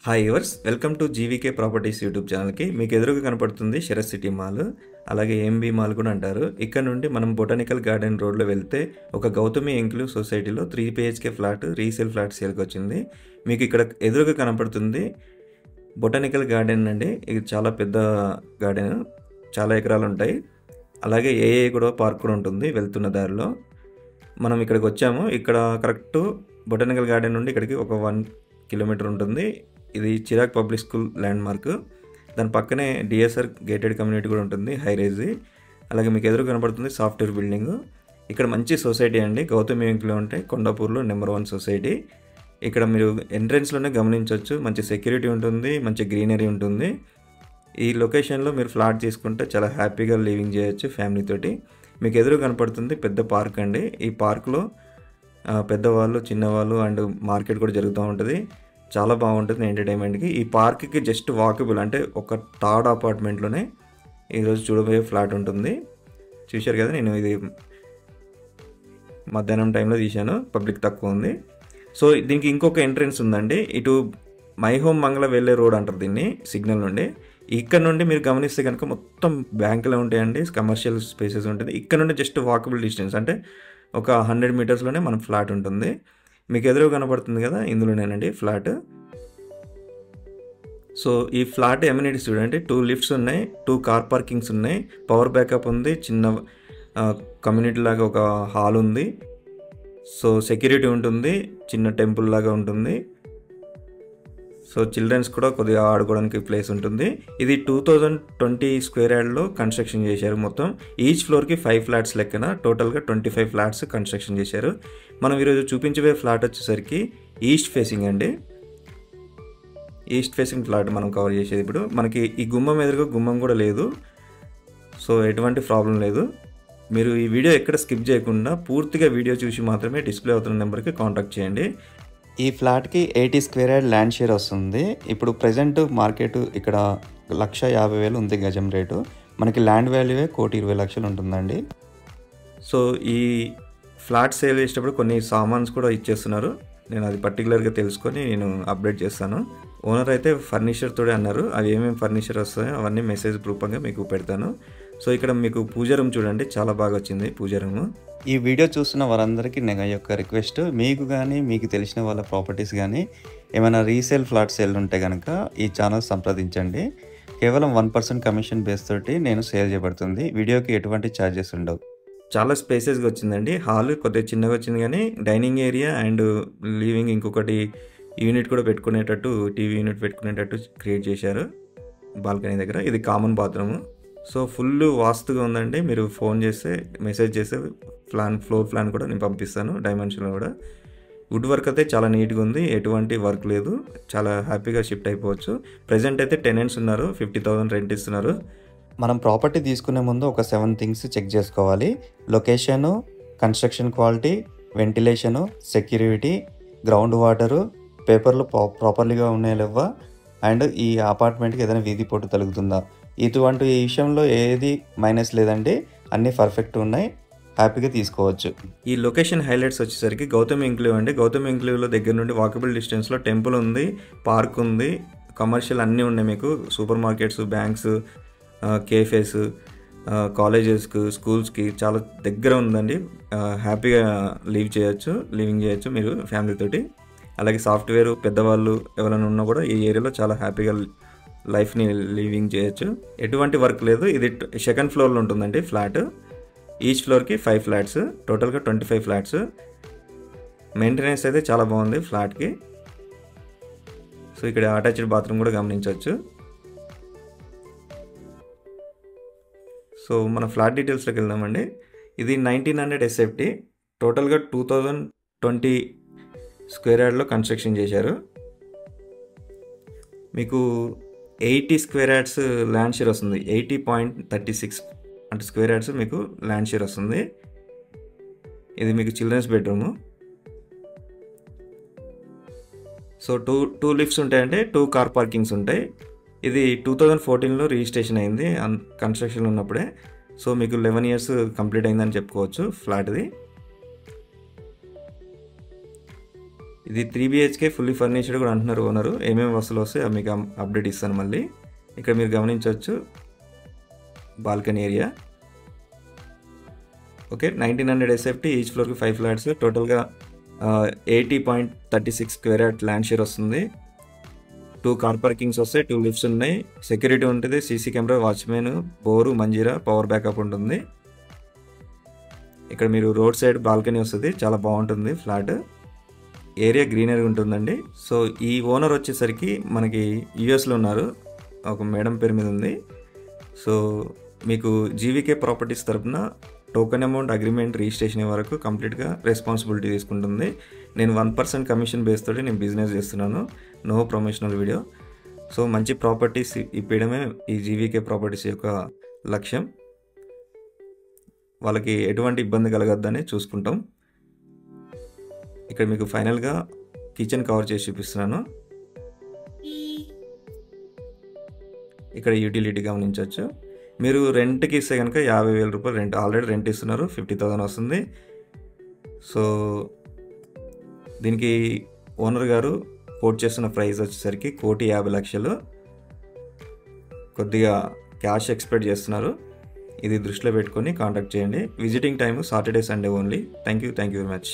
Hi yours welcome to GVK properties YouTube ఛానల్కి. మీకు ఎదురుగా కనపడుతుంది శరత్ సిటీ మాల్, అలాగే ఎంబీ మాల్ కూడా అంటారు. ఇక్కడ నుండి మనం బొటానికల్ గార్డెన్ రోడ్లో వెళ్తే ఒక గౌతమి ఇంక్లూవ్ సొసైటీలో 3 BHK ఫ్లాట్ రీసేల్ ఫ్లాట్ సేల్కి వచ్చింది. మీకు ఇక్కడ ఎదురుగా కనపడుతుంది బొటానికల్ గార్డెన్ అండి. ఇది చాలా పెద్ద గార్డెన్, చాలా ఎకరాలు ఉంటాయి. అలాగే ఏఏ కూడా పార్క్ కూడా ఉంటుంది వెళ్తున్న దారిలో. మనం ఇక్కడికి వచ్చాము. ఇక్కడ కరెక్ట్ బొటానికల్ గార్డెన్ నుండి ఇక్కడికి ఒక 1 కిలోమీటర్ ఉంటుంది. ఇది Chirag public school land mark. దాని పక్కనే డిఎస్ఆర్ గేటెడ్ కమ్యూనిటీ కూడా ఉంటుంది, హై రైజ్. అలాగే మీకు ఎదురు కనబడుతుంది సాఫ్ట్వేర్ బిల్డింగ్. ఇక్కడ మంచి సొసైటీ అండి, గౌతమి ఇంక్లో ఉంటాయి, కొండాపూర్లో నెంబర్ 1 సొసైటీ. ఇక్కడ మీరు ఎంట్రెన్స్లోనే గమనించవచ్చు, మంచి సెక్యూరిటీ ఉంటుంది, మంచి గ్రీనరీ ఉంటుంది. ఈ లొకేషన్లో మీరు ఫ్లాట్ తీసుకుంటే చాలా హ్యాపీగా లివింగ్ చేయొచ్చు ఫ్యామిలీతోటి. మీకు ఎదురు కనపడుతుంది పెద్ద పార్క్ అండి. ఈ పార్క్లో పెద్దవాళ్ళు, చిన్నవాళ్ళు అండ్ మార్కెట్ కూడా జరుగుతూ ఉంటుంది. చాలా బాగుంటుంది ఎంటర్టైన్మెంట్కి. ఈ పార్క్కి జస్ట్ వాకబుల్, అంటే ఒక థర్డ్ అపార్ట్మెంట్లోనే ఈరోజు చూడబోయే ఫ్లాట్ ఉంటుంది. చూశారు కదా, నేను ఇది మధ్యాహ్నం టైంలో తీశాను, పబ్లిక్ తక్కువ ఉంది. సో దీనికి ఇంకొక ఎంట్రెన్స్ ఉందండి. ఇటు మై హోమ్ మంగళ వెళ్ళే రోడ్ అంటారు దీన్ని, సిగ్నల్ నుండి. ఇక్కడ నుండి మీరు గమనిస్తే కనుక మొత్తం బ్యాంకులు ఉంటాయండి, కమర్షియల్ స్పేసెస్ ఉంటుంది. ఇక్కడ నుండి జస్ట్ వాకబుల్ డిస్టెన్స్, అంటే ఒక 100 మీటర్స్లోనే మన ఫ్లాట్ ఉంటుంది. మీకు ఎదురు కనబడుతుంది కదా, ఇందులోనేనండి ఫ్లాట్. సో ఈ ఫ్లాట్ ఎమ్యూనిటీస్ చూడండి, 2 లిఫ్ట్స్ ఉన్నాయి, 2 కార్ పార్కింగ్స్ ఉన్నాయి, పవర్ బ్యాకప్ ఉంది, చిన్న కమ్యూనిటీ లాగా ఒక హాల్ ఉంది. సో సెక్యూరిటీ ఉంటుంది, చిన్న టెంపుల్ లాగా ఉంటుంది. సో చిల్డ్రన్స్ కూడా కొద్దిగా ఆడుకోవడానికి ప్లేస్ ఉంటుంది. ఇది 2020 స్క్వేర్ యార్డ్లో కన్స్ట్రక్షన్ చేశారు. మొత్తం ఈచ్ ఫ్లోర్కి 5 ఫ్లాట్స్ లెక్కన టోటల్గా 25 ఫ్లాట్స్ కన్స్ట్రక్షన్ చేశారు. మనం ఈరోజు చూపించబోయే ఫ్లాట్ వచ్చేసరికి ఈస్ట్ ఫేసింగ్ అండి. ఈస్ట్ ఫేసింగ్ ఫ్లాట్ మనం కవర్ చేసేది. ఇప్పుడు మనకి ఈ గుమ్మం ఎదురుగా గుమ్మం కూడా లేదు, సో ఎటువంటి ప్రాబ్లం లేదు. మీరు ఈ వీడియో ఎక్కడ స్కిప్ చేయకుండా పూర్తిగా వీడియో చూసి మాత్రమే డిస్ప్లే అవుతున్న నెంబర్కి కాంటాక్ట్ చేయండి. ఈ ఫ్లాట్కి 80 స్క్వేర్ యార్డ్ ల్యాండ్ షేర్ వస్తుంది. ఇప్పుడు ప్రజెంట్ మార్కెట్ ఇక్కడ 1,50,000 ఉంది గజం రేటు. మనకి ల్యాండ్ వాల్యూవే 1,20,00,000 ఉంటుందండి. సో ఈ ఫ్లాట్ సేల్ చేసేటప్పుడు కొన్ని సామాన్స్ కూడా ఇచ్చేస్తున్నారు. నేను అది పర్టికులర్గా తెలుసుకొని నేను అప్డేట్ చేస్తాను. ఓనర్ అయితే ఫర్నిచర్ తోడే అన్నారు. అవి ఏమేమి ఫర్నిచర్ వస్తాయో అవన్నీ మెసేజ్ రూపంగా మీకు పెడతాను. సో ఇక్కడ మీకు పూజ రూమ్ చూడండి, చాలా బాగా వచ్చింది పూజ రూమ్. ఈ వీడియో చూస్తున్న వారందరికీ నా యొక్క రిక్వెస్ట్, మీకు కానీ మీకు తెలిసిన వాళ్ళ ప్రాపర్టీస్ కానీ ఏమైనా రీసేల్ ఫ్లాట్ సేల్ ఉంటే కనుక ఈ ఛానల్ సంప్రదించండి. కేవలం 1% కమిషన్ బేస్ తోటి నేను సేల్ చేయబడుతుంది. వీడియోకి ఎటువంటి ఛార్జెస్ ఉండవు. చాలా స్పేసెస్గా వచ్చిందండి. హాల్ కొద్దిగా చిన్నగా వచ్చింది, కానీ డైనింగ్ ఏరియా అండ్ లివింగ్ ఇంకొకటి యూనిట్ కూడా పెట్టుకునేటట్టు, టీవీ యూనిట్ పెట్టుకునేటట్టు క్రియేట్ చేశారు బాల్కనీ దగ్గర. ఇది కామన్ బాత్రూమ్. సో ఫుల్ వాస్తుగా ఉందండి. మీరు ఫోన్ చేస్తే, మెసేజ్ చేస్తే ఫ్లోర్ ప్లాన్ కూడా నేను పంపిస్తాను, డైమెన్షన్లో కూడా. వుడ్ వర్క్ అయితే చాలా నీట్గా ఉంది, ఎటువంటి వర్క్ లేదు, చాలా హ్యాపీగా షిఫ్ట్ అయిపోవచ్చు. ప్రజెంట్ అయితే టెనెంట్స్ ఉన్నారు, 50,000 రెంట్ ఇస్తున్నారు. మనం ప్రాపర్టీ తీసుకునే ముందు ఒక 7 థింగ్స్ చెక్ చేసుకోవాలి. Location, construction quality, ventilation, security, ground water, పేపర్లు ప్రాపర్లీగా ఉన్నాయా లేవా, అండ్ ఈ అపార్ట్మెంట్కి ఏదైనా వీధి పోటు తగులుతుందా. ఇటువంటి విషయంలో ఏది మైనస్ లేదండి, అన్నీ పర్ఫెక్ట్ ఉన్నాయి, హ్యాపీగా తీసుకోవచ్చు. ఈ లొకేషన్ హైలైట్స్ వచ్చేసరికి గౌతమి ఇంక్లేవ్ అండి. గౌతమి ఇంక్లేవ్లో దగ్గర నుండి వాకబుల్ డిస్టెన్స్లో టెంపుల్ ఉంది, పార్క్ ఉంది, కమర్షియల్ అన్నీ ఉన్నాయి. మీకు సూపర్ మార్కెట్స్, బ్యాంక్స్, కేఫేస్, కాలేజెస్కి, స్కూల్స్కి చాలా దగ్గర ఉందండి. హ్యాపీగా లివింగ్ చేయొచ్చు మీరు ఫ్యామిలీతోటి. అలాగే సాఫ్ట్వేర్ పెద్దవాళ్ళు ఎవరైనా ఉన్నా కూడా ఈ ఏరియాలో చాలా హ్యాపీగా లైఫ్ని లివింగ్ చేయొచ్చు. ఎటువంటి వర్క్ లేదు. ఇది 2nd ఫ్లోర్లో ఉంటుందండి ఫ్లాట్. ఈచ్ ఫ్లోర్కి 5 ఫ్లాట్స్, టోటల్గా 25 ఫ్లాట్స్. మెయింటెనెన్స్ అయితే చాలా బాగుంది ఫ్లాట్కి. సో ఇక్కడ అటాచ్డ్ బాత్రూమ్ కూడా గమనించవచ్చు. సో మన ఫ్లాట్ డీటెయిల్స్లోకి వెళ్దామండి. ఇది 1900 SFT, టోటల్గా 2020 స్క్వేర్ యార్డ్లో కన్స్ట్రక్షన్ చేశారు. మీకు 80 స్క్వేర్ యార్డ్స్ ల్యాండ్ షేర్ వస్తుంది. 80.36 అంటే స్క్వేర్ యార్డ్స్ మీకు ల్యాండ్ షేర్ వస్తుంది. ఇది మీకు children's bedroom. So two lifts ఉంటాయంటే 2 కార్ పార్కింగ్స్ ఉంటాయి. ఇది 2014లో రిజిస్ట్రేషన్ అయింది కన్స్ట్రక్షన్ ఉన్నప్పుడే. సో మీకు 11 ఇయర్స్ కంప్లీట్ అయిందని చెప్పుకోవచ్చు ఫ్లాట్ది. ఇది 3 BHK ఫుల్లీ ఫర్నిష్డ్ కూడా అంటున్నారు ఓనరు. ఏమేమి వస్తువులు వస్తాయి అవి మీకు అప్డేట్ ఇస్తాను మళ్ళీ. ఇక్కడ మీరు గమనించవచ్చు balcony area. Okay, 1900 SFT, each ఫ్లోర్కి 5 ఫ్లాట్స్, టోటల్గా 80.36 స్క్వేర్ యార్డ్ ల్యాండ్ షేర్ వస్తుంది. 2 కార్ పార్కింగ్స్ వస్తాయి, 2 లిఫ్ట్స్ ఉన్నాయి, సెక్యూరిటీ ఉంటుంది, CC camera, watchman, bore, Manjira, power backup ఉంటుంది. ఇక్కడ మీరు రోడ్ సైడ్ బాల్కనీ వస్తుంది, చాలా బాగుంటుంది ఫ్లాట్. ఏరియా గ్రీనరీ ఉంటుందండి. సో ఈ ఓనర్ వచ్చేసరికి మనకి యూఎస్లో ఉన్నారు, ఒక మేడం పేరు మీద ఉంది. సో మీకు జీవీకే ప్రాపర్టీస్ తరపున టోకెన్ అమౌంట్, అగ్రిమెంట్, రిజిస్ట్రేషన్ వరకు కంప్లీట్గా రెస్పాన్సిబిలిటీ తీసుకుంటుంది. నేను 1% కమిషన్ బేస్ తోటి నేను బిజినెస్ చేస్తున్నాను, నో ప్రమోషనల్ వీడియో. సో మంచి ప్రాపర్టీస్ ఇప్పించడమే ఈ జీవీకే ప్రాపర్టీస్ యొక్క లక్ష్యం. వాళ్ళకి ఎటువంటి ఇబ్బంది కలగద్దని చూసుకుంటాం. ఇక్కడ మీకు ఫైనల్గా కిచెన్ కవర్ చేసి చూపిస్తున్నాను. ఇక్కడ యూటిలిటీ గమనించవచ్చు. మీరు రెంట్కి ఇస్తే కనుక 50,000 రూపాయలు రెంట్, ఆల్రెడీ రెంట్ ఇస్తున్నారు, 50,000 వస్తుంది. సో దీనికి ఓనర్ గారు కోట్ చేస్తున్న ప్రైస్ వచ్చేసరికి 1,50,00,000. కొద్దిగా క్యాష్ ఎక్స్పెక్ట్ చేస్తున్నారు. ఇది దృష్టిలో పెట్టుకొని కాంటాక్ట్ చేయండి. Visiting time Saturday, Sunday only. Thank you very much.